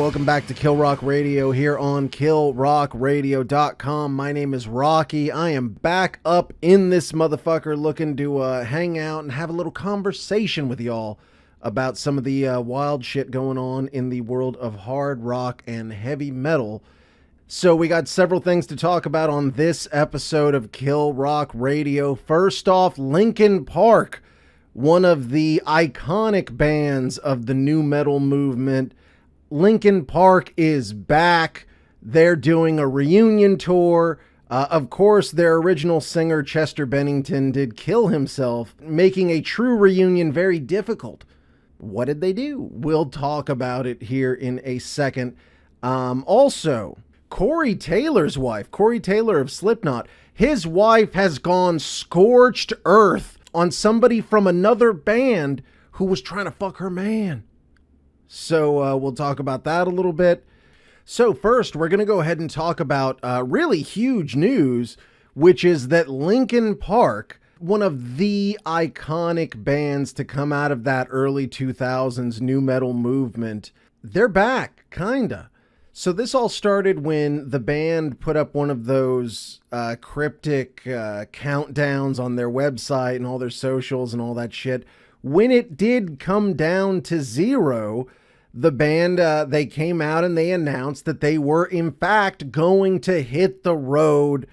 Welcome back to Kill Rock Radio here on KillRockRadio.com. My name is Rocky. I am back up in this motherfucker looking to hang out and have a little conversation with y'all about some of the wild shit going on in the world of hard rock and heavy metal. So we got several things to talk about on this episode of Kill Rock Radio. First off, Linkin Park, one of the iconic bands of the nu metal movement. Linkin Park is back. They're doing a reunion tour. Of course, their original singer, Chester Bennington, did kill himself, making a true reunion very difficult. What did they do? We'll talk about it here in a second. Also, Corey Taylor's wife, Corey Taylor of Slipknot, his wife has gone scorched earth on somebody from another band who was trying to fuck her man. So we'll talk about that a little bit. So first, we're going to go ahead and talk about really huge news, which is that Linkin Park, one of the iconic bands to come out of that early 2000s nu metal movement, they're back, kinda. So this all started when the band put up one of those cryptic countdowns on their website and all their socials and all that shit. When it did come down to zero, the band, they came out and they announced that they were in fact going to hit the road.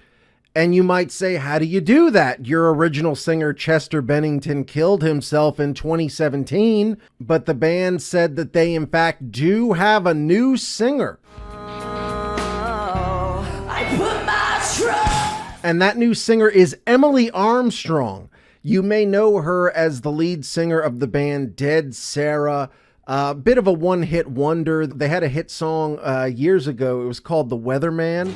And you might say, how do you do that? Your original singer, Chester Bennington, killed himself in 2017, but the band said that they in fact do have a new singer. And that new singer is Emily Armstrong. You may know her as the lead singer of the band Dead Sarah. A bit of a one-hit wonder. They had a hit song years ago. It was called The Weatherman.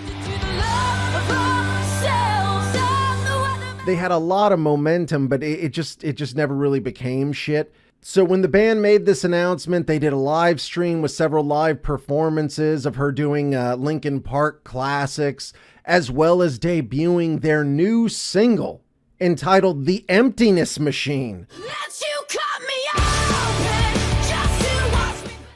They had a lot of momentum, but it just never really became shit. So when the band made this announcement, they did a live stream with several live performances of her doing Linkin Park classics, as well as debuting their new single entitled The Emptiness Machine.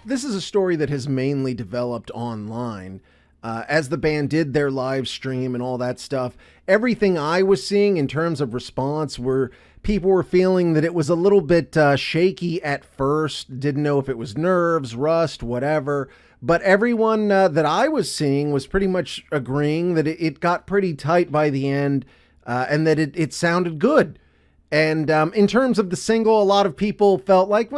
This is a story that has mainly developed online. As the band did their live stream and all that stuff, everything I was seeing in terms of response were people were feeling that it was a little bit shaky at first, didn't know if it was nerves, rust, whatever. But everyone that I was seeing was pretty much agreeing that it got pretty tight by the end and that it sounded good. And in terms of the single, a lot of people felt like,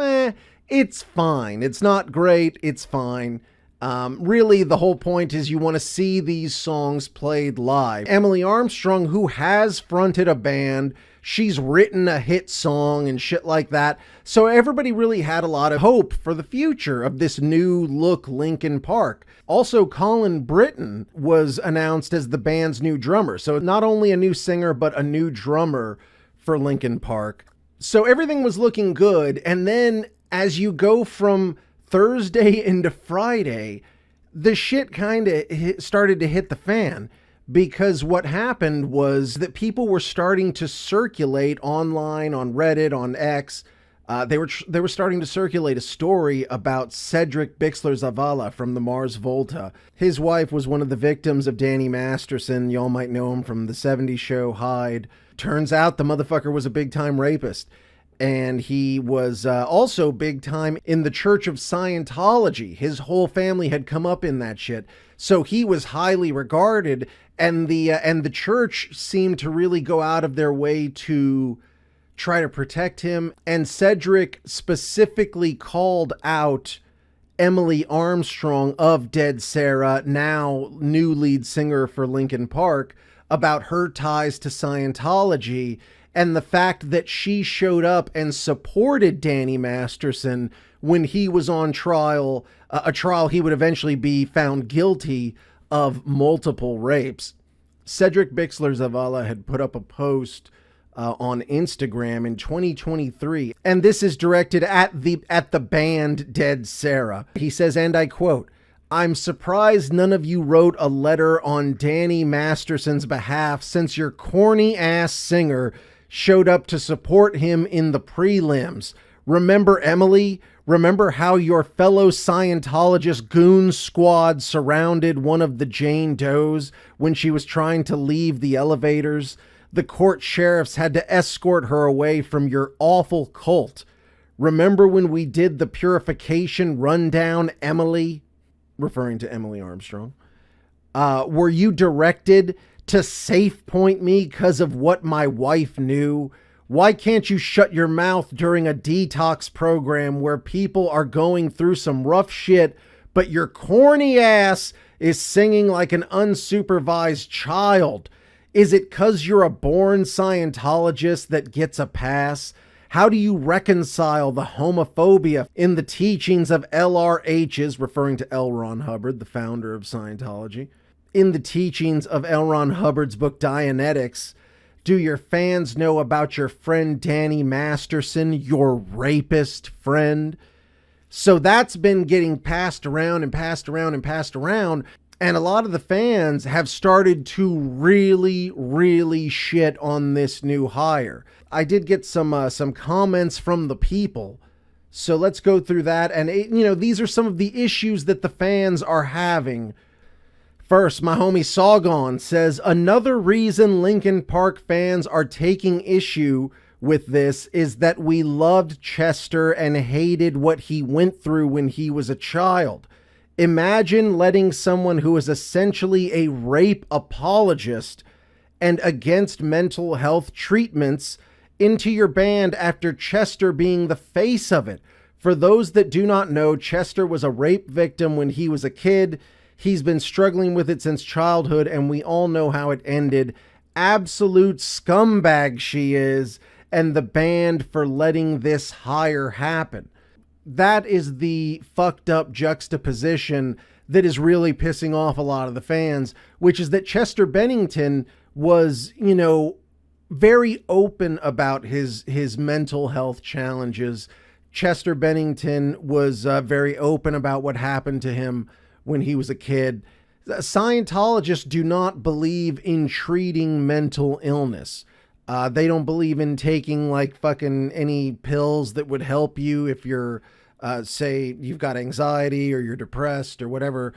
it's fine. It's not great. It's fine. Really, the whole point is you want to see these songs played live. Emily Armstrong, who has fronted a band, she's written a hit song and shit like that. So everybody really had a lot of hope for the future of this new look Linkin Park. Also, Colin Britton was announced as the band's new drummer. So not only a new singer, but a new drummer for Linkin Park. So everything was looking good. And then as you go from Thursday into Friday, the shit kind of started to hit the fan, because what happened was that people were starting to circulate online, on Reddit, on X. They were starting to circulate a story about Cedric Bixler-Zavala from the Mars Volta. His wife was one of the victims of Danny Masterson. Y'all might know him from the 70s show Hyde. Turns out the motherfucker was a big-time rapist. And he was also big time in the Church of Scientology. His whole family had come up in that shit. So he was highly regarded, and the church seemed to really go out of their way to try to protect him. And Cedric specifically called out Emily Armstrong of Dead Sarah, now new lead singer for Linkin Park, about her ties to Scientology. And the fact that she showed up and supported Danny Masterson when he was on trial, a trial he would eventually be found guilty of multiple rapes. Cedric Bixler-Zavala had put up a post on Instagram in 2023, and this is directed at the band Dead Sarah. He says, and I quote, "I'm surprised none of you wrote a letter on Danny Masterson's behalf, since your corny ass singer showed up to support him in the prelims. Remember Emily? Remember how your fellow Scientologist goon squad surrounded one of the Jane Does when she was trying to leave the elevators? The court sheriffs had to escort her away from your awful cult. Remember when we did the purification rundown, Emily? Referring to Emily Armstrong. Were you directed to safe point me because of what my wife knew? Why can't you shut your mouth during a detox program where people are going through some rough shit, but your corny ass is singing like an unsupervised child? Is it 'cause you're a born Scientologist that gets a pass? How do you reconcile the homophobia in the teachings of LRH's, referring to L. Ron Hubbard, the founder of Scientology, in the teachings of L. Ron Hubbard's book Dianetics? Do your fans know about your friend Danny Masterson, your rapist friend? So that's been getting passed around and passed around and passed around. And a lot of the fans have started to really, really shit on this new hire. I did get some comments from the people. So let's go through that. And, these are some of the issues that the fans are having. First, my homie Sawgon says, another reason Linkin Park fans are taking issue with this is that we loved Chester and hated what he went through when he was a child. Imagine letting someone who is essentially a rape apologist and against mental health treatments into your band after Chester being the face of it. For those that do not know, Chester was a rape victim when he was a kid. He's been struggling with it since childhood, and we all know how it ended. Absolute scumbag she is, and the band for letting this hire happen. That is the fucked up juxtaposition that is really pissing off a lot of the fans, which is that Chester Bennington was, very open about his mental health challenges. Chester Bennington was very open about what happened to him when he was a kid. Scientologists do not believe in treating mental illness. They don't believe in taking like fucking any pills that would help you if you're, say you've got anxiety or you're depressed or whatever.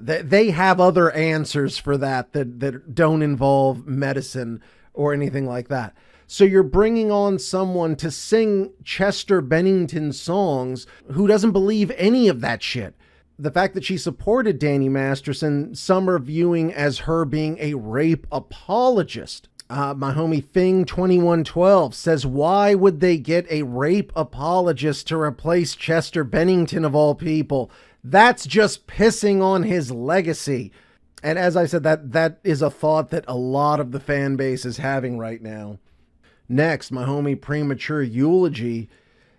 They have other answers for that don't involve medicine or anything like that. So you're bringing on someone to sing Chester Bennington songs who doesn't believe any of that shit. The fact that she supported Danny Masterson, some are viewing as her being a rape apologist. My homie Thing2112 says, why would they get a rape apologist to replace Chester Bennington of all people? That's just pissing on his legacy. And as I said, that is a thought that a lot of the fan base is having right now. Next, my homie Premature Eulogy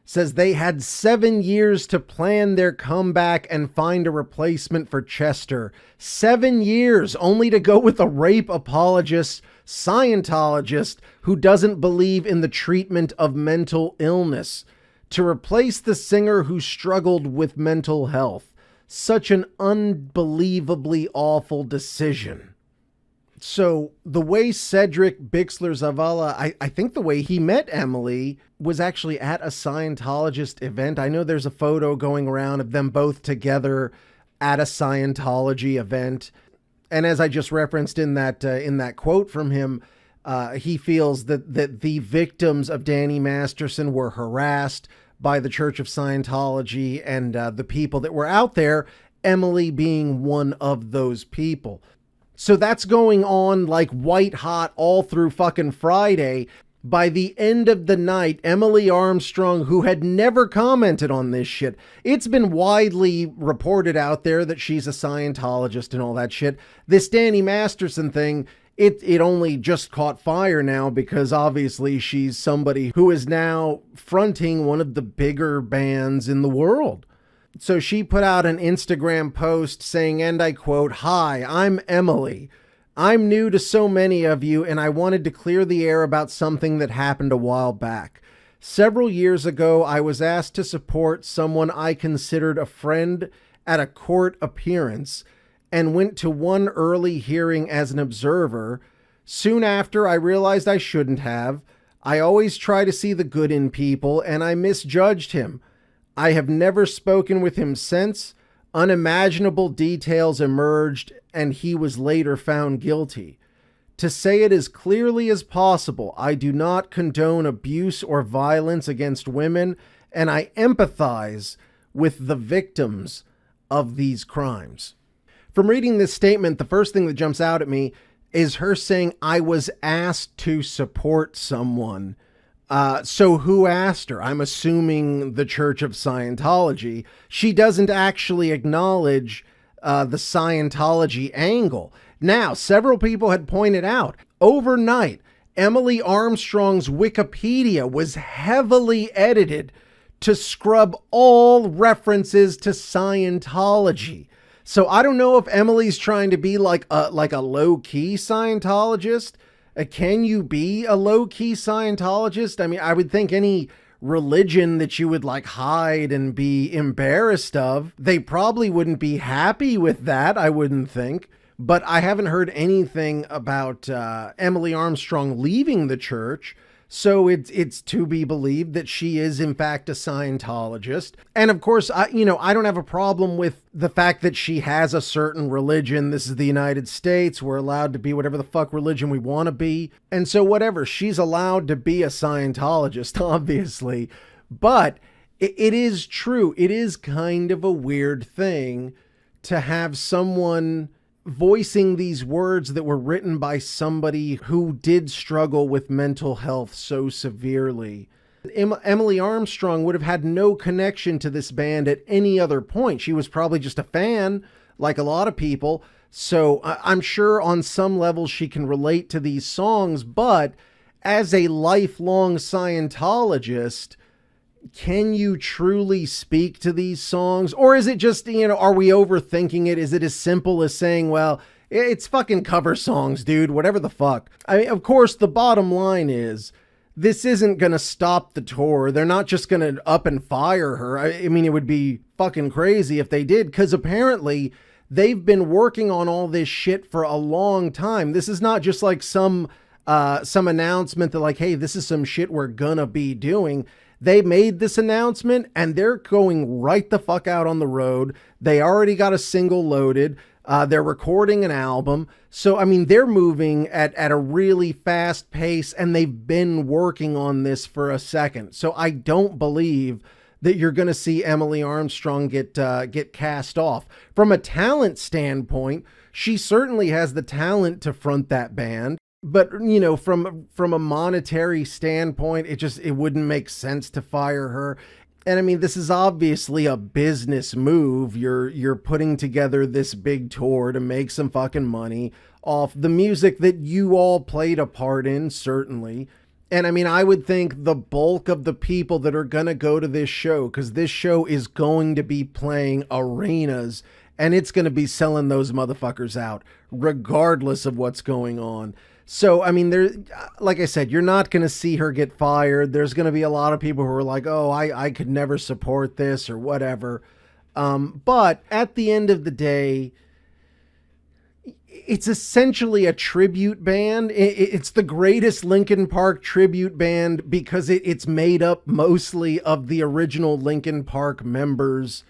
says they had 7 years to plan their comeback and find a replacement for Chester. 7 years only to go with a rape apologist, Scientologist who doesn't believe in the treatment of mental illness, to replace the singer who struggled with mental health. Such an unbelievably awful decision. So the way Cedric Bixler Zavala, I think the way he met Emily was actually at a Scientologist event. I know there's a photo going around of them both together at a Scientology event. And as I just referenced in that quote from him, he feels that the victims of Danny Masterson were harassed by the Church of Scientology and the people that were out there, Emily being one of those people. So that's going on like white hot all through fucking Friday. By the end of the night, Emily Armstrong, who had never commented on this shit, it's been widely reported out there that she's a Scientologist and all that shit. This Danny Masterson thing, it only just caught fire now because obviously she's somebody who is now fronting one of the bigger bands in the world. So she put out an Instagram post saying, and I quote, "Hi, I'm Emily. I'm new to so many of you, and I wanted to clear the air about something that happened a while back. Several years ago, I was asked to support someone I considered a friend at a court appearance and went to one early hearing as an observer. Soon after, I realized I shouldn't have. I always try to see the good in people, and I misjudged him. I have never spoken with him since. Unimaginable details emerged, and he was later found guilty. To say it as clearly as possible, I do not condone abuse or violence against women, and I empathize with the victims of these crimes. From reading this statement, the first thing that jumps out at me is her saying, I was asked to support someone. So who asked her? I'm assuming the Church of Scientology. She doesn't actually acknowledge the Scientology angle. Now, several people had pointed out, overnight, Emily Armstrong's Wikipedia was heavily edited to scrub all references to Scientology. So I don't know if Emily's trying to be like a low-key Scientologist. Can you be a low-key Scientologist? I mean, I would think any religion that you would like hide and be embarrassed of, they probably wouldn't be happy with that, I wouldn't think. But I haven't heard anything about Emily Armstrong leaving the church. So it's to be believed that she is in fact a Scientologist. And of course, I don't have a problem with the fact that she has a certain religion. This is the United States. We're allowed to be whatever the fuck religion we want to be. And so whatever, she's allowed to be a Scientologist, obviously. But it is true. It is kind of a weird thing to have someone voicing these words that were written by somebody who did struggle with mental health so severely. Emily Armstrong would have had no connection to this band at any other point. She was probably just a fan, like a lot of people. So I'm sure on some level she can relate to these songs, but as a lifelong Scientologist, can you truly speak to these songs? Or is it just, are we overthinking it? Is it as simple as saying, well, it's fucking cover songs, dude, whatever the fuck. I mean, of course, the bottom line is this isn't going to stop the tour. They're not just going to up and fire her. I mean, it would be fucking crazy if they did, because apparently they've been working on all this shit for a long time. This is not just like some announcement that like, hey, this is some shit we're gonna be doing. They made this announcement and they're going right the fuck out on the road. They already got a single loaded. They're recording an album. So, I mean, they're moving at a really fast pace and they've been working on this for a second. So I don't believe that you're going to see Emily Armstrong get cast off. From a talent standpoint, she certainly has the talent to front that band. But, from a monetary standpoint, it wouldn't make sense to fire her. And I mean, this is obviously a business move. You're putting together this big tour to make some fucking money off the music that you all played a part in, certainly. And I mean, I would think the bulk of the people that are going to go to this show, because this show is going to be playing arenas and it's going to be selling those motherfuckers out regardless of what's going on. So, I mean, like I said, you're not going to see her get fired. There's going to be a lot of people who are like, oh, I could never support this or whatever. But at the end of the day, it's essentially a tribute band. It's the greatest Linkin Park tribute band because it's made up mostly of the original Linkin Park members.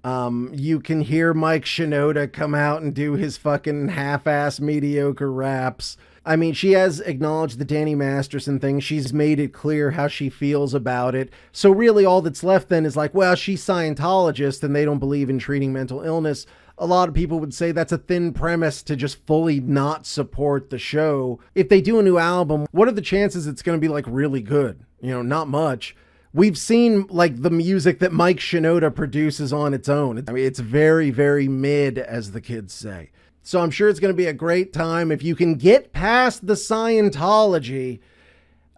You can hear Mike Shinoda come out and do his fucking half-ass mediocre raps. I mean, she has acknowledged the Danny Masterson thing. She's made it clear how she feels about it. So really all that's left then is like, well, she's Scientologist and they don't believe in treating mental illness. A lot of people would say that's a thin premise to just fully not support the show. If they do a new album, what are the chances it's going to be like really good? Not much. We've seen like the music that Mike Shinoda produces on its own. I mean, it's very, very mid, as the kids say. So I'm sure it's going to be a great time. If you can get past the Scientology,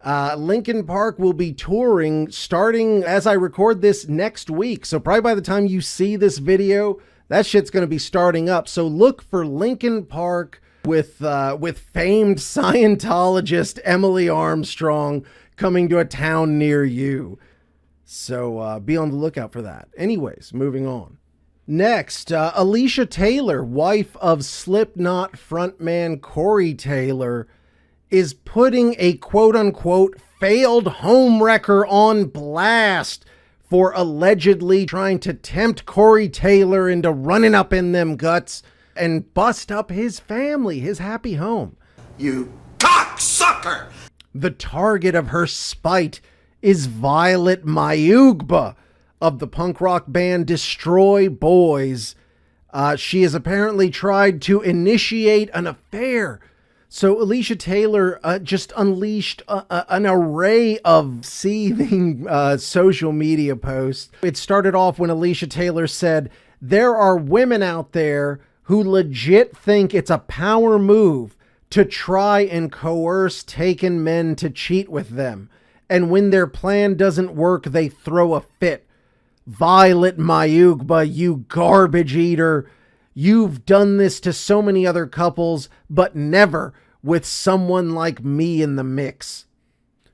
Linkin Park will be touring starting as I record this next week. So probably by the time you see this video, that shit's going to be starting up. So look for Linkin Park with famed Scientologist Emily Armstrong coming to a town near you. So be on the lookout for that. Anyways, moving on. Next, Alicia Taylor, wife of Slipknot frontman Corey Taylor, is putting a quote-unquote failed homewrecker on blast for allegedly trying to tempt Corey Taylor into running up in them guts and bust up his family, his happy home. You cocksucker! The target of her spite is Violet Mayugba of the punk rock band Destroy Boys. She has apparently tried to initiate an affair. So Alicia Taylor just unleashed an array of seething social media posts. It started off when Alicia Taylor said, "There are women out there who legit think it's a power move to try and coerce taken men to cheat with them. And when their plan doesn't work, they throw a fit. Violet Mayugba, you garbage eater. You've done this to so many other couples, but never with someone like me in the mix."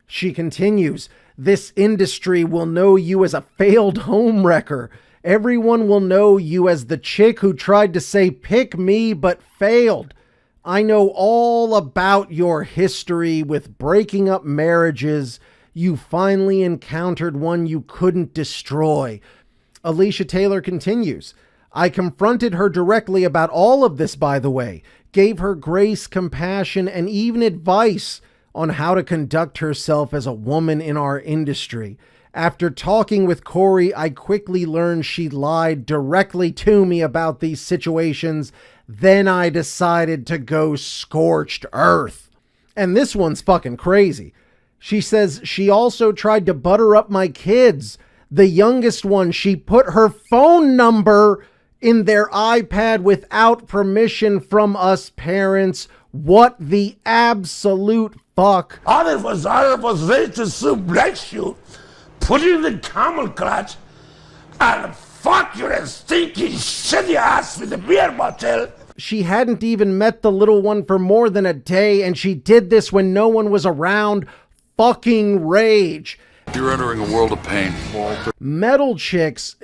She continues, "This industry will know you as a failed homewrecker. Everyone will know you as the chick who tried to say, 'Pick me,' but failed. I know all about your history with breaking up marriages. You finally encountered one you couldn't destroy." Alicia Taylor continues, "I confronted her directly about all of this, by the way, gave her grace, compassion, and even advice on how to conduct herself as a woman in our industry. After talking with Corey, I quickly learned she lied directly to me about these situations. Then I decided to go scorched earth." And this one's fucking crazy. She says she also tried to butter up my kids. The youngest one, she put her phone number in their iPad without permission from us parents. What the absolute fuck? I was ready to sublet you, put you in the camel clutch, and fuck your stinking shitty ass with the beer bottle. She hadn't even met the little one for more than a day, and she did this when no one was around. Fucking rage. You're entering a world of pain, Walter. Metal chicks,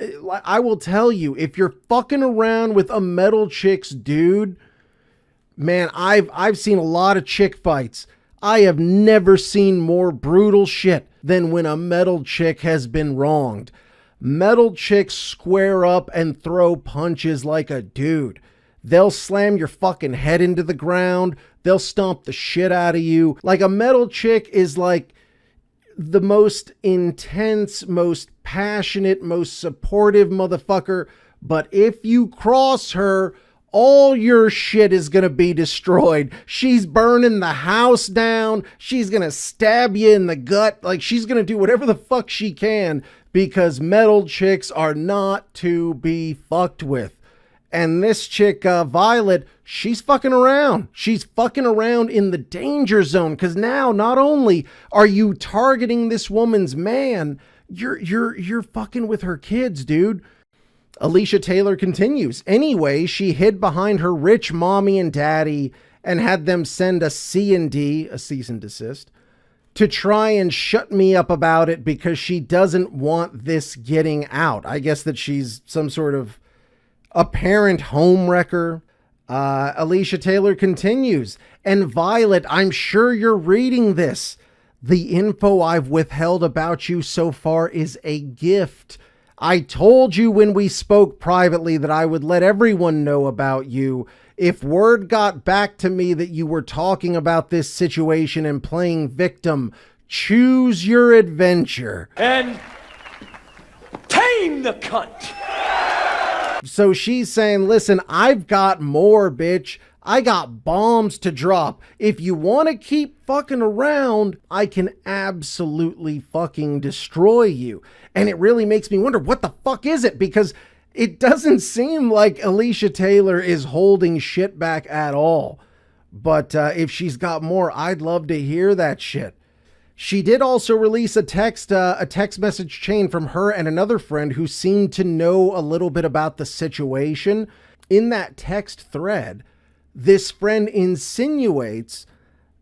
I will tell you, if you're fucking around with a metal chick's dude, man, I've seen a lot of chick fights. I have never seen more brutal shit than when a metal chick has been wronged. Metal chicks square up and throw punches like a dude. They'll slam your fucking head into the ground. They'll stomp the shit out of you. Like, a metal chick is like the most intense, most passionate, most supportive motherfucker. But if you cross her, all your shit is gonna be destroyed. She's burning the house down. She's gonna stab you in the gut. Like, she's gonna do whatever the fuck she can, because metal chicks are not to be fucked with. And this chick, Violet, she's fucking around. She's fucking around in the danger zone, because now not only are you targeting this woman's man, you're fucking with her kids, dude. Alicia Taylor continues. Anyway, she hid behind her rich mommy and daddy and had them send a C&D, a cease and desist, to try and shut me up about it because she doesn't want this getting out. I guess that she's some sort of apparent homewrecker. Alicia Taylor continues, and Violet, I'm sure you're reading this. The info I've withheld about you so far is a gift. I told you when we spoke privately that I would let everyone know about you. If word got back to me that you were talking about this situation and playing victim, choose your adventure. And tame the cunt. So she's saying, listen, I've got more, bitch. I got bombs to drop. If you want to keep fucking around, I can absolutely fucking destroy you. And it really makes me wonder, what the fuck is it? Because it doesn't seem like Alicia Taylor is holding shit back at all. But if she's got more, I'd love to hear that shit. She did also release a text message chain from her and another friend who seemed to know a little bit about the situation. In that text thread, this friend insinuates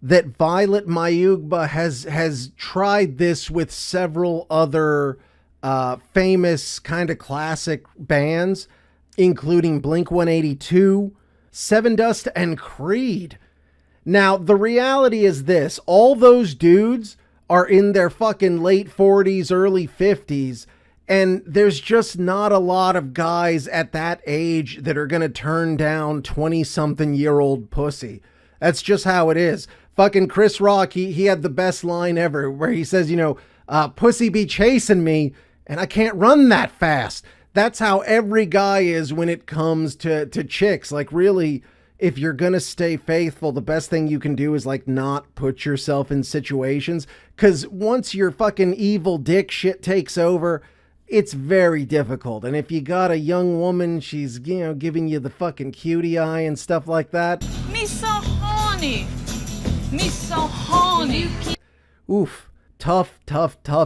that Violet Mayugba has tried this with several other famous kind of classic bands, including Blink-182, Sevendust, and Creed. Now, the reality is this. All those dudes are in their fucking late 40s, early 50s, and there's just not a lot of guys at that age that are going to turn down 20-something-year-old pussy. That's just how it is. Fucking Chris Rock, he had the best line ever where he says, you know, pussy be chasing me and I can't run that fast. That's how every guy is when it comes to chicks. Like, really, if you're going to stay faithful, the best thing you can do is like not put yourself in situations, because once your fucking evil dick shit takes over, it's very difficult. And if you got a young woman, she's, you know, giving you the fucking cutie eye and stuff like that. Me so horny. Me so horny. Oof. Tough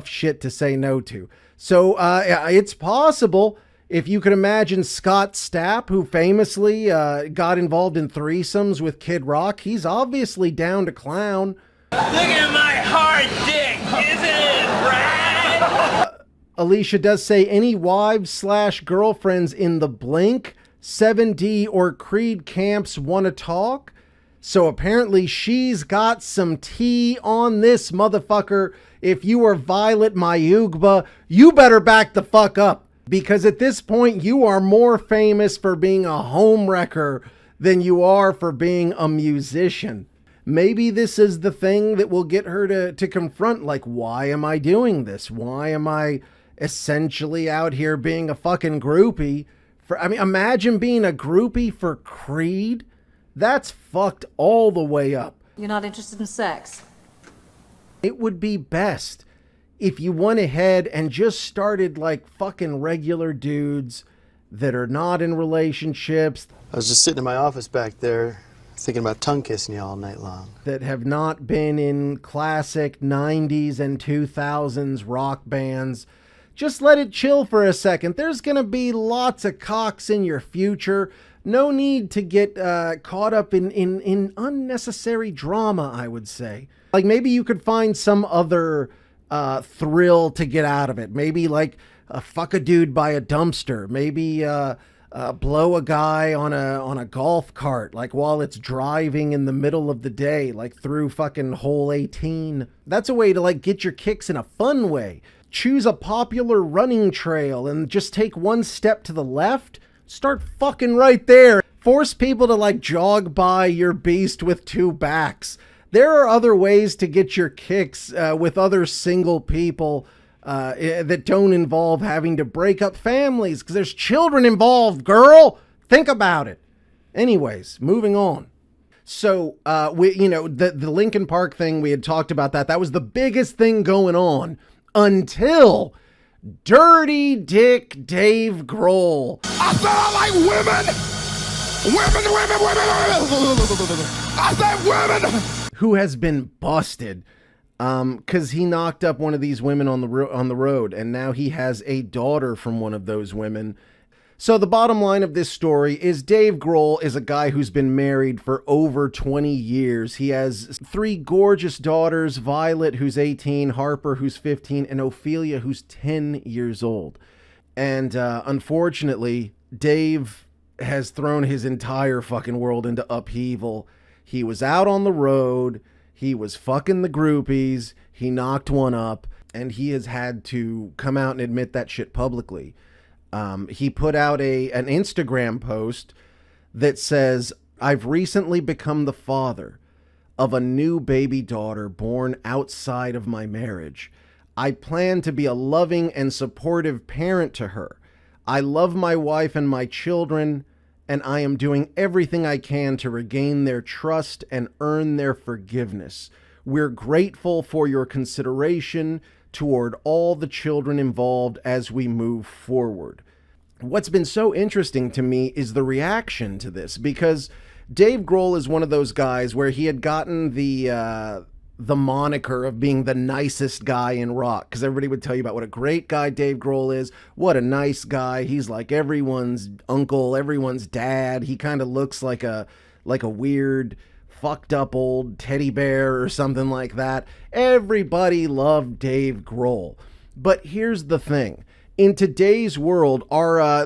shit to say no to. So it's possible, if you could imagine Scott Stapp, who famously got involved in threesomes with Kid Rock. He's obviously down to clown. Look at my hard dick, isn't it right? Alicia does say any wives/girlfriends in the Blink, 7D, or Creed camps want to talk. So apparently she's got some tea on this motherfucker. If you are Violet Mayugba, you better back the fuck up. Because at this point, you are more famous for being a homewrecker than you are for being a musician. Maybe this is the thing that will get her to confront, like, why am I doing this? Why am I essentially out here being a fucking groupie? Imagine being a groupie for Creed. That's fucked all the way up. You're not interested in sex? It would be best if you went ahead and just started like fucking regular dudes that are not in relationships. I was just sitting in my office back there thinking about tongue kissing you all night long. That have not been in classic 90s and 2000s rock bands. Just let it chill for a second. There's going to be lots of cocks in your future. No need to get caught up in unnecessary drama, I would say. Like, maybe you could find some other thrill to get out of it. Maybe like fuck a dude by a dumpster. Maybe blow a guy on a golf cart, like while it's driving in the middle of the day, like through fucking hole 18. That's a way to like get your kicks in a fun way. Choose a popular running trail and just take one step to the left. Start fucking right there. Force people to like jog by your beast with two backs. There are other ways to get your kicks with other single people that don't involve having to break up families, because there's children involved, girl. Think about it. Anyways, moving on. So, the Linkin Park thing, we had talked about that. That was the biggest thing going on until Dirty Dick Dave Grohl. I said I like women! Women! I said women! Who has been busted because he knocked up one of these women on the road, and now he has a daughter from one of those women. So the bottom line of this story is Dave Grohl is a guy who's been married for over 20 years. He has 3 gorgeous daughters, Violet, who's 18, Harper, who's 15, and Ophelia, who's 10 years old. And unfortunately, Dave has thrown his entire fucking world into upheaval. He was out on the road, he was fucking the groupies, he knocked one up, and he has had to come out and admit that shit publicly. He put out an Instagram post that says, "I've recently become the father of a new baby daughter born outside of my marriage. I plan to be a loving and supportive parent to her. I love my wife and my children, and I am doing everything I can to regain their trust and earn their forgiveness. We're grateful for your consideration toward all the children involved as we move forward." What's been so interesting to me is the reaction to this, because Dave Grohl is one of those guys where he had gotten the moniker of being the nicest guy in rock, because everybody would tell you about what a great guy Dave Grohl is, what a nice guy. He's like everyone's uncle, everyone's dad. He kind of looks like a weird fucked up old teddy bear or something like that. Everybody loved Dave Grohl. But here's the thing. In today's world,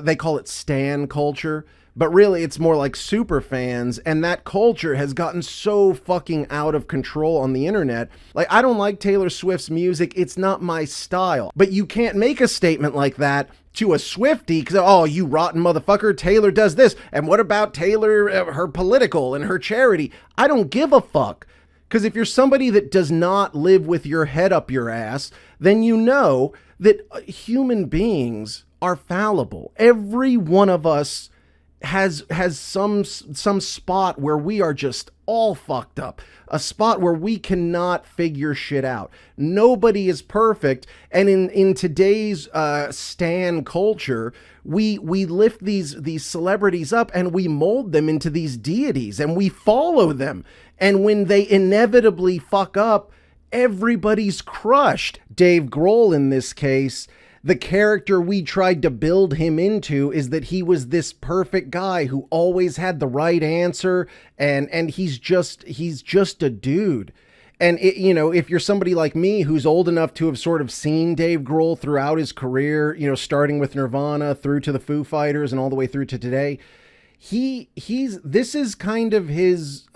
they call it stan culture, but really it's more like super fans, and that culture has gotten so fucking out of control on the internet. Like, I don't like Taylor Swift's music, it's not my style, but you can't make a statement like that to a Swiftie because, oh, you rotten motherfucker, Taylor does this, and what about Taylor, her political and her charity? I don't give a fuck. Because if you're somebody that does not live with your head up your ass, then you know that human beings are fallible. Every one of us has some spot where we are just all fucked up, a spot where we cannot figure shit out. Nobody is perfect, and in today's stan culture, we lift these celebrities up and we mold them into these deities and we follow them. And when they inevitably fuck up, everybody's crushed. Dave Grohl, in this case, the character we tried to build him into is that he was this perfect guy who always had the right answer, and he's just a dude. And you know, if you're somebody like me who's old enough to have sort of seen Dave Grohl throughout his career, you know, starting with Nirvana through to the Foo Fighters and all the way through to today, this is kind of his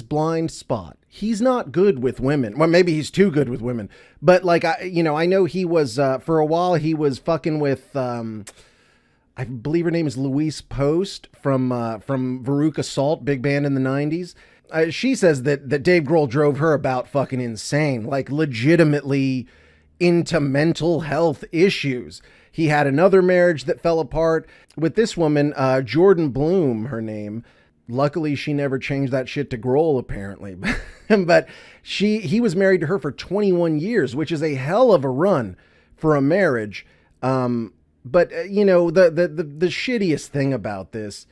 blind spot. He's not good with women. Well, maybe he's too good with women, but like, I know he was, for a while he was fucking with, I believe her name is Louise Post from Veruca Salt, big band in the 90s. She says that Dave Grohl drove her about fucking insane, like legitimately into mental health issues. He had another marriage that fell apart with this woman, Jordan Bloom, her name. Luckily, she never changed that shit to Grohl, apparently. But he was married to her for 21 years, which is a hell of a run for a marriage. But you know, the shittiest thing about this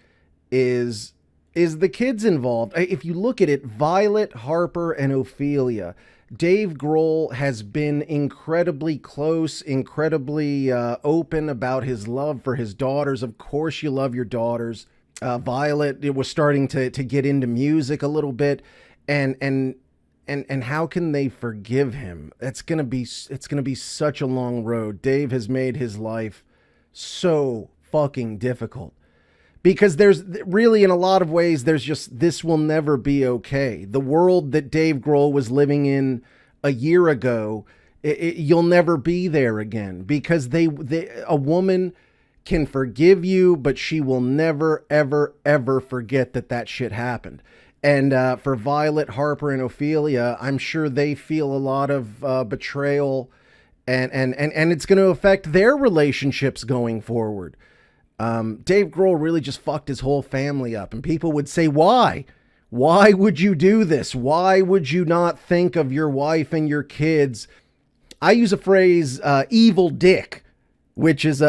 is the kids involved. If you look at it, Violet, Harper, and Ophelia, Dave Grohl has been incredibly close, incredibly open about his love for his daughters. Of course you love your daughters. Violet, it was starting to get into music a little bit, and how can they forgive him? It's gonna be such a long road. Dave has made his life so fucking difficult. Because there's really, in a lot of ways, there's just, this will never be okay. The world that Dave Grohl was living in a year ago, you'll never be there again. Because a woman can forgive you, but she will never, ever, ever forget that shit happened. And for Violet, Harper, and Ophelia, I'm sure they feel a lot of betrayal, and it's going to affect their relationships going forward. Dave Grohl really just fucked his whole family up, and people would say, why? Why would you do this? Why would you not think of your wife and your kids? I use a phrase, evil dick, which is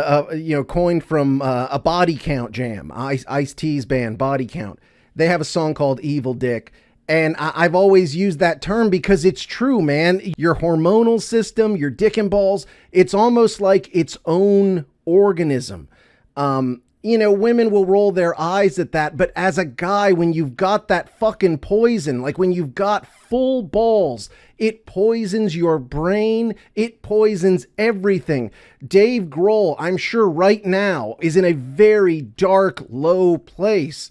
coined from a Body Count jam, Ice-T's band Body Count. They have a song called Evil Dick. And I've always used that term because it's true, man. Your hormonal system, your dick and balls, it's almost like its own organism. Women will roll their eyes at that, but as a guy, when you've got that fucking poison, like when you've got full balls, it poisons your brain, it poisons everything. Dave Grohl, I'm sure right now, is in a very dark, low place.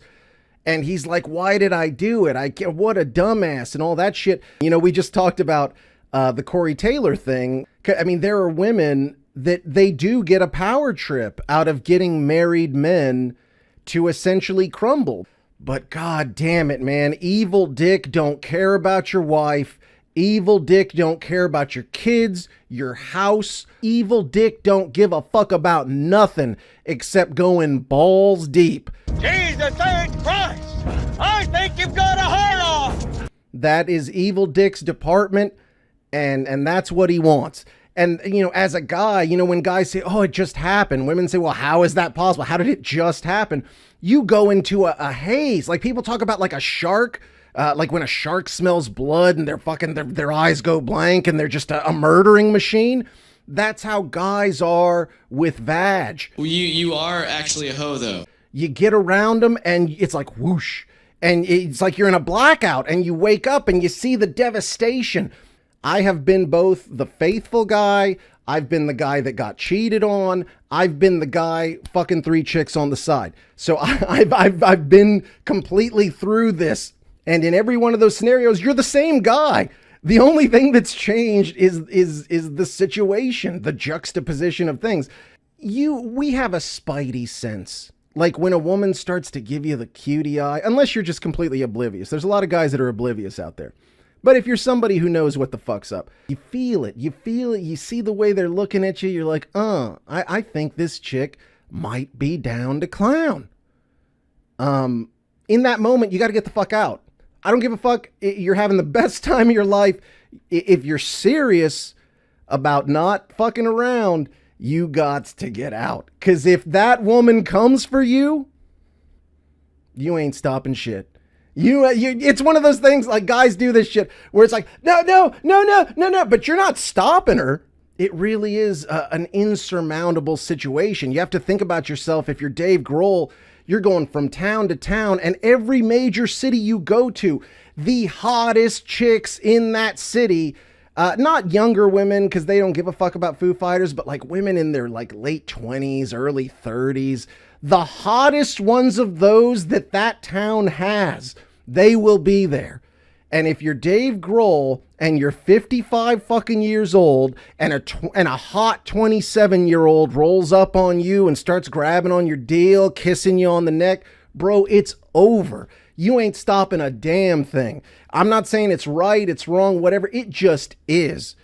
And he's like, why did I do it? What a dumbass and all that shit. We just talked about the Corey Taylor thing. I mean, there are women that they do get a power trip out of getting married men to essentially crumble. But god damn it, man. Evil dick don't care about your wife. Evil dick don't care about your kids, your house. Evil dick don't give a fuck about nothing except going balls deep. Jesus ain't Christ! I think you've got a heart off! That is Evil Dick's department, and that's what he wants. And, as a guy, when guys say, oh, it just happened, women say, well, how is that possible? How did it just happen? You go into a haze. Like, people talk about like a shark, like when a shark smells blood and their eyes go blank and they're just a murdering machine. That's how guys are with vag. Well, you are actually a hoe, though. You get around them and it's like whoosh. And it's like you're in a blackout and you wake up and you see the devastation. I have been both the faithful guy. I've been the guy that got cheated on. I've been the guy fucking 3 chicks on the side. So I've been completely through this. And in every one of those scenarios, you're the same guy. The only thing that's changed is the situation, the juxtaposition of things. We have a spidey sense. Like when a woman starts to give you the cutie eye, unless you're just completely oblivious. There's a lot of guys that are oblivious out there. But if you're somebody who knows what the fuck's up, you feel it, you see the way they're looking at you, you're like, I think this chick might be down to clown. In that moment, you got to get the fuck out. I don't give a fuck. You're having the best time of your life. If you're serious about not fucking around, you got to get out. Because if that woman comes for you, you ain't stopping shit. It's one of those things, like guys do this shit where it's like, no, but you're not stopping her. It really is an insurmountable situation. You have to think about yourself. If you're Dave Grohl, you're going from town to town, and every major city you go to, the hottest chicks in that city, not younger women because they don't give a fuck about Foo Fighters, but like women in their like late 20s, early 30s, the hottest ones of those that town has, they will be there. And if you're Dave Grohl and you're 55 fucking years old and a hot 27-year-old rolls up on you and starts grabbing on your deal, kissing you on the neck, bro, it's over. You ain't stopping a damn thing. I'm not saying it's right, it's wrong, whatever. It just is.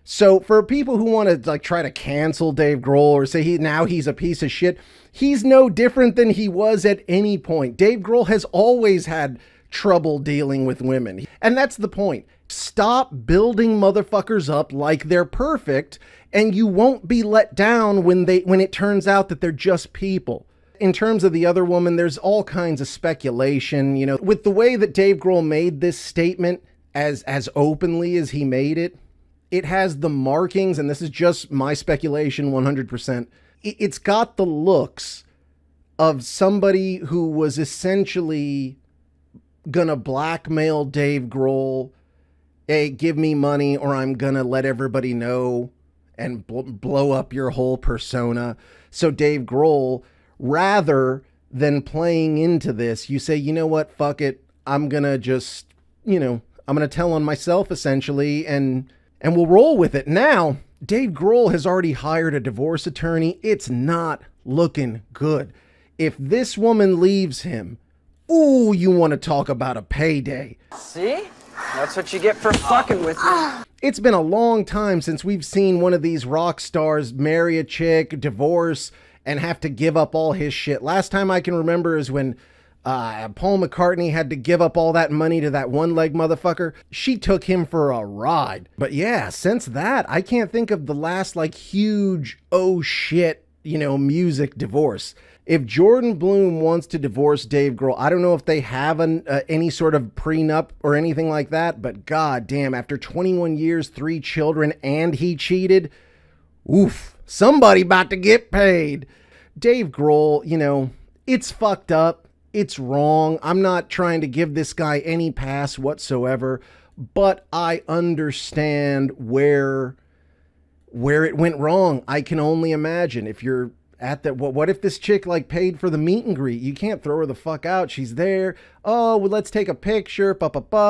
So for people who want to like try to cancel Dave Grohl or say he's a piece of shit, he's no different than he was at any point. Dave Grohl has always had trouble dealing with women. And that's the point. Stop building motherfuckers up like they're perfect, and you won't be let down when it turns out that they're just people. In terms of the other woman, there's all kinds of speculation, you know, with the way that Dave Grohl made this statement as openly as he made it. It has the markings, and this is just my speculation 100%. It's got the looks of somebody who was essentially gonna blackmail Dave Grohl. Hey, give me money or I'm gonna let everybody know and blow up your whole persona. So Dave Grohl, rather than playing into this, you say, you know what, fuck it. I'm gonna just, I'm gonna tell on myself essentially and we'll roll with it. Now, Dave Grohl has already hired a divorce attorney. It's not looking good. If this woman leaves him, ooh, you want to talk about a payday. See? That's what you get for fucking with me. It's been a long time since we've seen one of these rock stars marry a chick, divorce, and have to give up all his shit. Last time I can remember is when Paul McCartney had to give up all that money to that one-leg motherfucker. She took him for a ride. But yeah, since that, I can't think of the last like huge, oh shit, music divorce. If Jordan Bloom wants to divorce Dave Grohl, I don't know if they have any sort of prenup or anything like that, but god damn, after 21 years, 3 children, and he cheated, oof, somebody about to get paid. Dave Grohl, it's fucked up. It's wrong. I'm not trying to give this guy any pass whatsoever, but I understand where it went wrong. I can only imagine if you're at that, what if this chick like paid for the meet and greet? You can't throw her the fuck out. She's there. Oh, well, let's take a picture.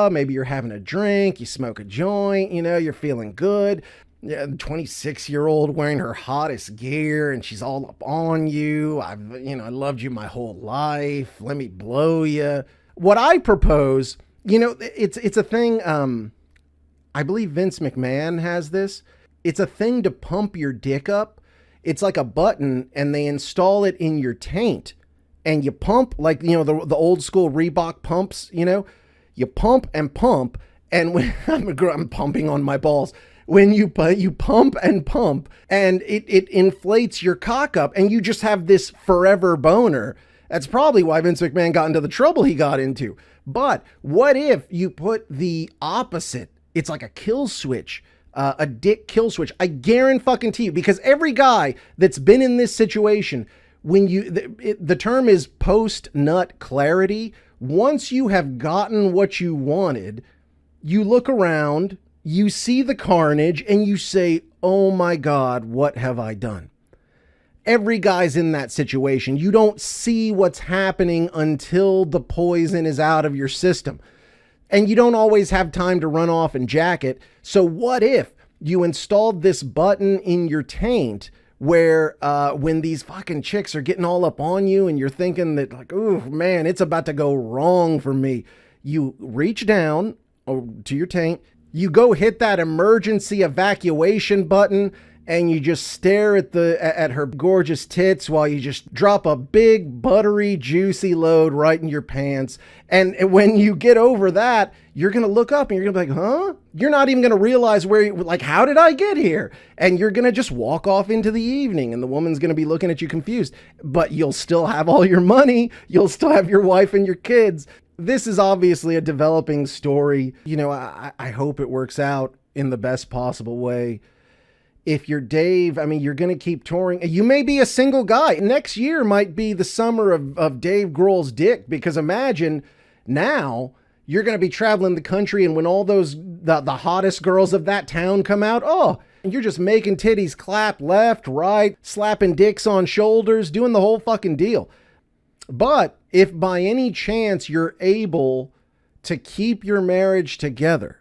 Maybe you're having a drink. You smoke a joint. You're feeling good. Yeah, 26-year-old wearing her hottest gear and she's all up on you. I loved you my whole life. Let me blow you. What I propose, it's a thing. I believe Vince McMahon has this. It's a thing to pump your dick up. It's like a button and they install it in your taint and you pump like, the old school Reebok pumps, you pump and pump. And when I'm pumping on my balls, when you pump and pump and it inflates your cock up and you just have this forever boner. That's probably why Vince McMahon got into the trouble he got into. But what if you put the opposite? It's like a kill switch. A dick kill switch. I guarantee you, because every guy that's been in this situation, when the term is post-nut clarity. Once you have gotten what you wanted, you look around You see the carnage and you say, oh my God, what have I done? Every guy's in that situation. You don't see what's happening until the poison is out of your system. And you don't always have time to run off and jack it. So what if you installed this button in your taint where when these fucking chicks are getting all up on you and you're thinking that like, oh man, it's about to go wrong for me. You reach down to your taint, you go hit that emergency evacuation button, and you just stare at her gorgeous tits while you just drop a big, buttery, juicy load right in your pants. And when you get over that, you're going to look up and you're going to be like, huh? You're not even going to realize how did I get here? And you're going to just walk off into the evening, and the woman's going to be looking at you confused. But you'll still have all your money. You'll still have your wife and your kids. This is obviously a developing story. You know, I hope it works out in the best possible way. If you're Dave, I mean, you're going to keep touring. You may be a single guy. Next year might be the summer of Dave Grohl's dick, because imagine now you're going to be traveling the country, and when all those, the hottest girls of that town come out, oh, and you're just making titties clap left, right, slapping dicks on shoulders, doing the whole fucking deal. But if by any chance you're able to keep your marriage together,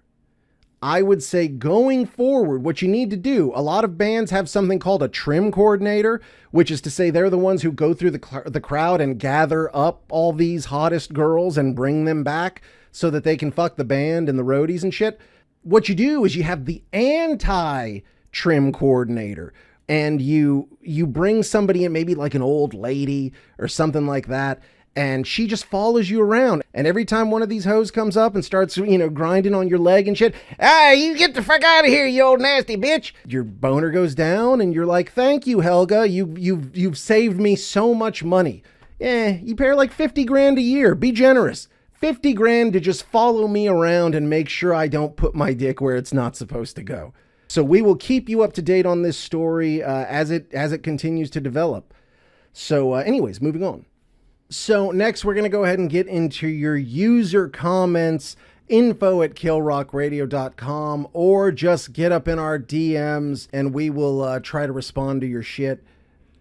I would say going forward, what you need to do, a lot of bands have something called a trim coordinator, which is to say they're the ones who go through the crowd and gather up all these hottest girls and bring them back so that they can fuck the band and the roadies and shit. What you do is you have the anti-trim coordinator, and you bring somebody in, maybe like an old lady or something like that, and she just follows you around. And every time one of these hoes comes up and starts, grinding on your leg and shit, you get the fuck out of here, you old nasty bitch. Your boner goes down and you're like, thank you, Helga. You've saved me so much money. You pay her like 50 grand a year. Be generous. 50 grand to just follow me around and make sure I don't put my dick where it's not supposed to go. So we will keep you up to date on this story as it continues to develop. So anyways, moving on. So next, we're going to go ahead and get into your user comments, info@killrockradio.com, or just get up in our DMs and we will try to respond to your shit.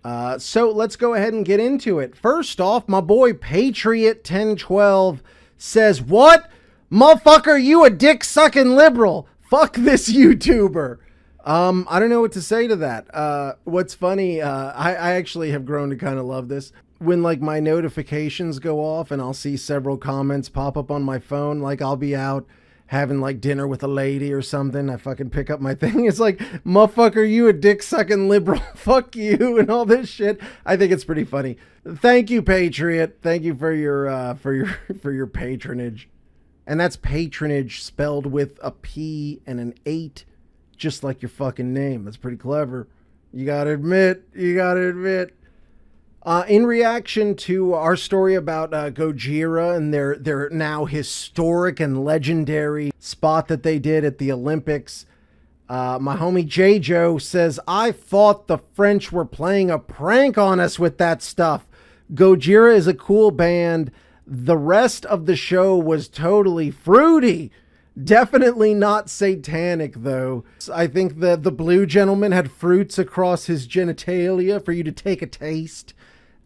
So let's go ahead and get into it. First off, my boy Patriot1012 says, what? Motherfucker, you a dick-sucking liberal. Fuck this YouTuber. I don't know what to say to that. What's funny, I actually have grown to kind of love this. When like my notifications go off and I'll see several comments pop up on my phone, like I'll be out having like dinner with a lady or something, I fucking pick up my thing. It's like, motherfucker, you a dick sucking liberal, fuck you, and all this shit. I think it's pretty funny. Thank you, Patriot. Thank you for your patronage. And that's patronage spelled with a P and an 8, just like your fucking name. That's pretty clever. You gotta admit. In reaction to our story about Gojira and their now historic and legendary spot that they did at the Olympics, my homie J-Joe says, I thought the French were playing a prank on us with that stuff. Gojira is a cool band. The rest of the show was totally fruity. Definitely not satanic, though. I think the blue gentleman had fruits across his genitalia for you to take a taste.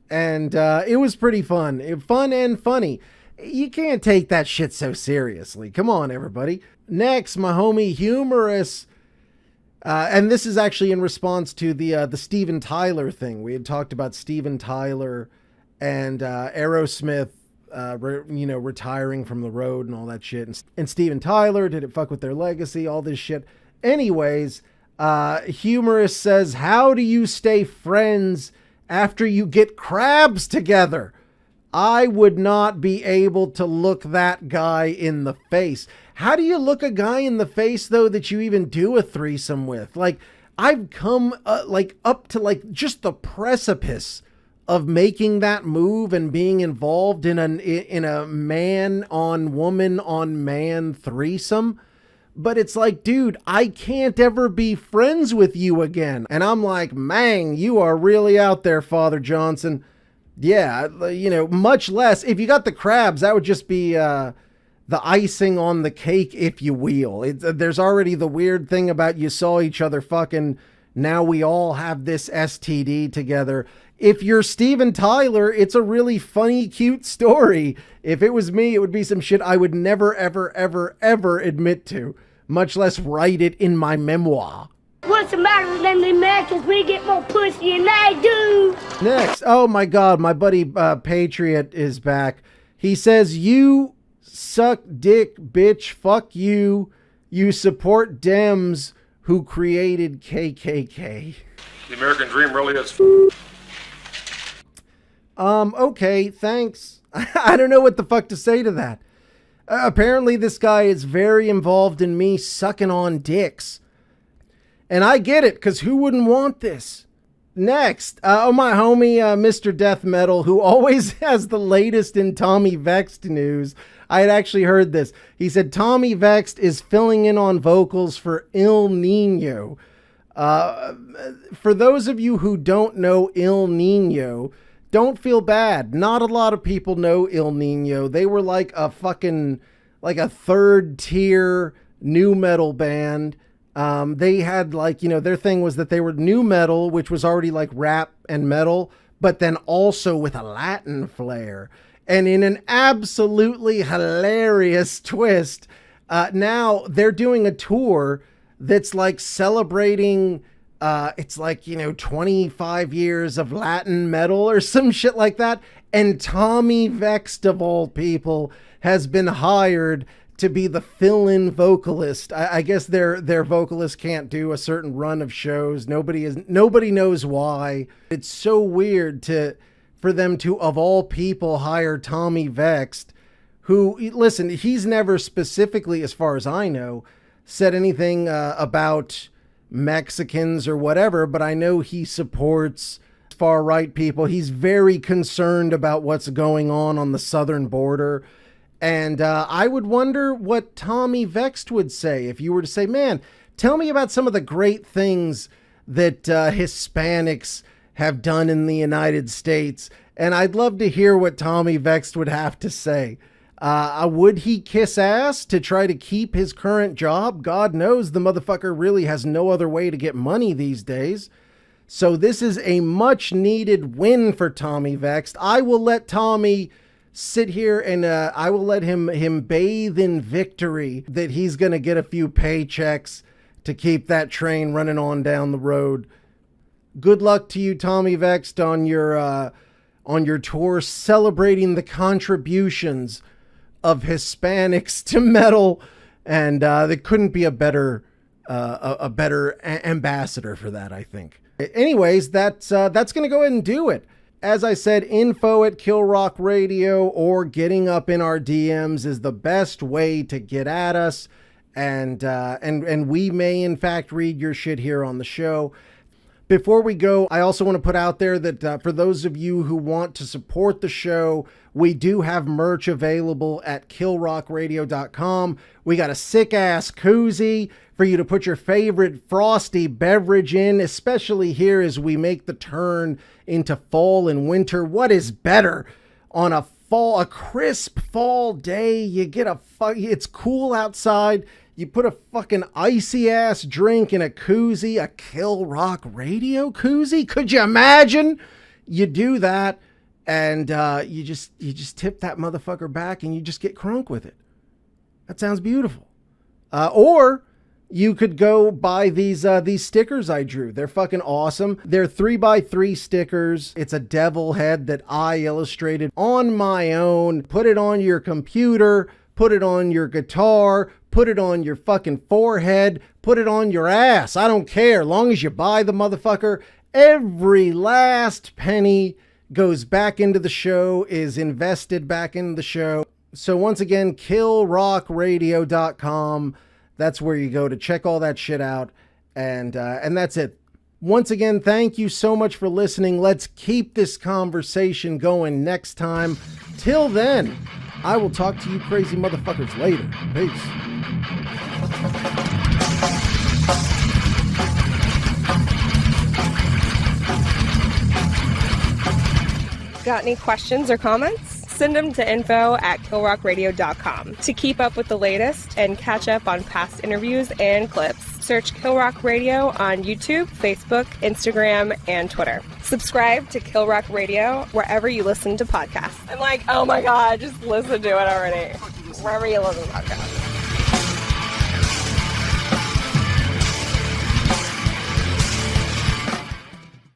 And it was pretty fun. Fun and funny. You can't take that shit so seriously. Come on, everybody. Next, my homie Humorous. And this is actually in response to the Steven Tyler thing. We had talked about Steven Tyler and Aerosmith, retiring from the road and all that shit. And Steven Tyler, did it fuck with their legacy? All this shit. Anyways, Humorous says, how do you stay friends after you get crabs together? I would not be able to look that guy in the face. How do you look a guy in the face, though, that you even do a threesome with? Like, I've come up to just the precipice of making that move and being involved in a man on woman on man threesome. But it's like, dude, I can't ever be friends with you again. And I'm like, man, you are really out there, Father Johnson. Yeah, much less. If you got the crabs, that would just be the icing on the cake, if you will. There's already the weird thing about you saw each other fucking. Now we all have this STD together. If you're Steven Tyler, it's a really funny, cute story. If it was me, it would be some shit I would never, ever, ever, ever admit to, much less write it in my memoir. What's the matter with them Americans? We get more pussy than they do. Next. Oh my God, my buddy Patriot is back. He says, you suck dick, bitch, fuck you. You support Dems who created KKK. The American dream really is. Okay, thanks. I don't know what the fuck to say to that. Apparently this guy is very involved in me sucking on dicks. And I get it, because who wouldn't want this? Next, my homie, Mr. Death Metal, who always has the latest in Tommy Vext news. I had actually heard this. He said Tommy Vext is filling in on vocals for Il Nino. For those of you who don't know Il Nino, don't feel bad. Not a lot of people know Il Nino. They were like a third tier nu metal band. They had their thing was that they were nu metal, which was already like rap and metal, but then also with a Latin flair. And in an absolutely hilarious twist, now they're doing a tour that's like celebrating, it's like, 25 years of Latin metal or some shit like that. And Tommy Vext, of all people, has been hired to be the fill-in vocalist. I guess their vocalist can't do a certain run of shows. Nobody knows why. It's so weird for them to, of all people, hire Tommy Vext, who, listen, he's never specifically, as far as I know, said anything about Mexicans or whatever, but I know he supports far-right people. He's very concerned about what's going on the southern border. And I would wonder what Tommy Vext would say if you were to say, man, tell me about some of the great things that Hispanics have done in the United States. And I'd love to hear what Tommy Vext would have to say. Would he kiss ass to try to keep his current job? God knows the motherfucker really has no other way to get money these days. So this is a much needed win for Tommy Vext. I will let Tommy sit here and I will let him bathe in victory that he's going to get a few paychecks to keep that train running on down the road. Good luck to you, Tommy Vext, on your tour celebrating the contributions of Hispanics to metal, and there couldn't be a better ambassador for that, I think. Anyways, that's going to go ahead and do it. As I said, info@KillRock Radio or getting up in our DMs is the best way to get at us, and we may in fact read your shit here on the show. Before we go, I also want to put out there that for those of you who want to support the show, we do have merch available at KillRockRadio.com. We got a sick-ass koozie for you to put your favorite frosty beverage in, especially here as we make the turn into fall and winter. What is better on a crisp fall day? You get it's cool outside. You put a fucking icy ass drink in a koozie, a Kill Rock Radio koozie. Could you imagine? You do that, and you just tip that motherfucker back, and you just get crunk with it. That sounds beautiful. Or you could go buy these stickers I drew. They're fucking awesome. They're 3x3 stickers. It's a devil head that I illustrated on my own. Put it on your computer. Put it on your guitar. Put it on your fucking forehead. Put it on your ass. I don't care. Long as you buy the motherfucker. Every last penny goes back into the show, is invested back into the show. So once again, KillRockRadio.com. That's where you go to check all that shit out. And that's it. Once again, thank you so much for listening. Let's keep this conversation going next time. Till then, I will talk to you crazy motherfuckers later. Peace. Got any questions or comments? send them to info@killrockradio.com. To keep up with the latest and catch up on past interviews and clips, search Kill Rock Radio on YouTube, Facebook, Instagram, and Twitter. Subscribe to Kill Rock Radio wherever you listen to podcasts. I'm like, oh my God, just listen to it already. Wherever you listen to podcasts.